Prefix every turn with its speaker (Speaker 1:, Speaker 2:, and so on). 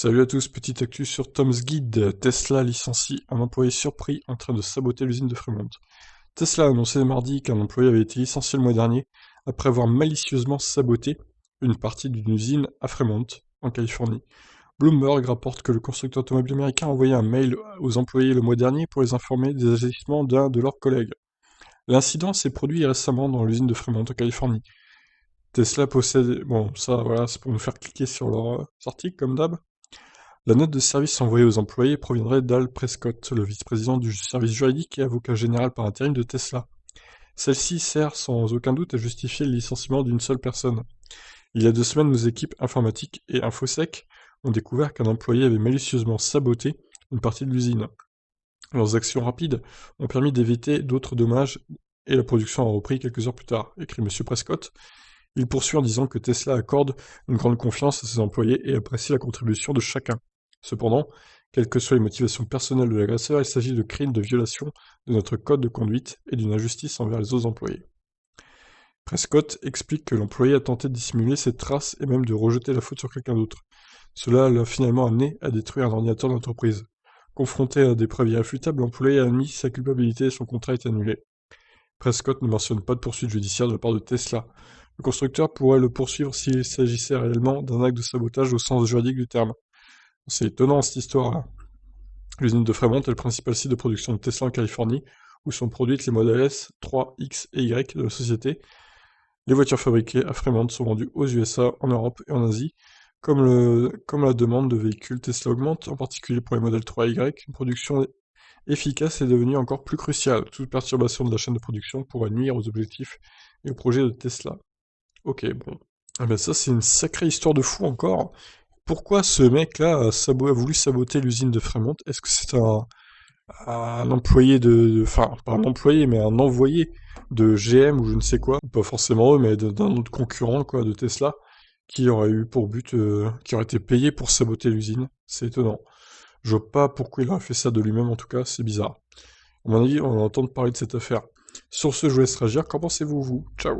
Speaker 1: Salut à tous, petite actu sur Tom's Guide. Tesla licencie un employé surpris en train de saboter l'usine de Fremont. Tesla a annoncé mardi qu'un employé avait été licencié le mois dernier après avoir malicieusement saboté une partie d'une usine à Fremont, en Californie. Bloomberg rapporte que le constructeur automobile américain a envoyé un mail aux employés le mois dernier pour les informer des agissements d'un de leurs collègues. L'incident s'est produit récemment dans l'usine de Fremont, en Californie. Tesla possède... Bon, ça, voilà, c'est pour nous faire cliquer sur leur article, comme d'hab. La note de service envoyée aux employés proviendrait d'Al Prescott, le vice-président du service juridique et avocat général par intérim de Tesla. Celle-ci sert sans aucun doute à justifier le licenciement d'une seule personne. Il y a 2 semaines, nos équipes informatiques et InfoSec ont découvert qu'un employé avait malicieusement saboté une partie de l'usine. Leurs actions rapides ont permis d'éviter d'autres dommages et la production a repris quelques heures plus tard, écrit M. Prescott. Il poursuit en disant que Tesla accorde une grande confiance à ses employés et apprécie la contribution de chacun. Cependant, quelles que soient les motivations personnelles de l'agresseur, il s'agit de crimes de violation de notre code de conduite et d'une injustice envers les autres employés. Prescott explique que l'employé a tenté de dissimuler ses traces et même de rejeter la faute sur quelqu'un d'autre. Cela l'a finalement amené à détruire un ordinateur d'entreprise. Confronté à des preuves irréfutables, l'employé a admis sa culpabilité et son contrat est annulé. Prescott ne mentionne pas de poursuite judiciaire de la part de Tesla. Le constructeur pourrait le poursuivre s'il s'agissait réellement d'un acte de sabotage au sens juridique du terme. C'est étonnant cette histoire-là. L'usine de Fremont est le principal site de production de Tesla en Californie, où sont produites les modèles S, 3, X et Y de la société. Les voitures fabriquées à Fremont sont vendues aux USA, en Europe et en Asie. Comme la demande de véhicules Tesla augmente, en particulier pour les modèles 3 et Y, une production efficace est devenue encore plus cruciale. Toute perturbation de la chaîne de production pourrait nuire aux objectifs et aux projets de Tesla. Ok, bon. Ah ben ça, c'est une sacrée histoire de fou encore. Pourquoi ce mec-là a voulu saboter l'usine de Fremont? Est-ce que c'est un employé enfin, pas un employé, mais un envoyé de GM ou je ne sais quoi, pas forcément eux, mais d'un autre concurrent, quoi, de Tesla, qui aurait eu pour but, qui aurait été payé pour saboter l'usine? C'est étonnant. Je vois pas pourquoi il aurait fait ça de lui-même, en tout cas, c'est bizarre. À mon avis, on va entendre parler de cette affaire. Sur ce, je vous laisse réagir. Qu'en pensez-vous, vous? Ciao!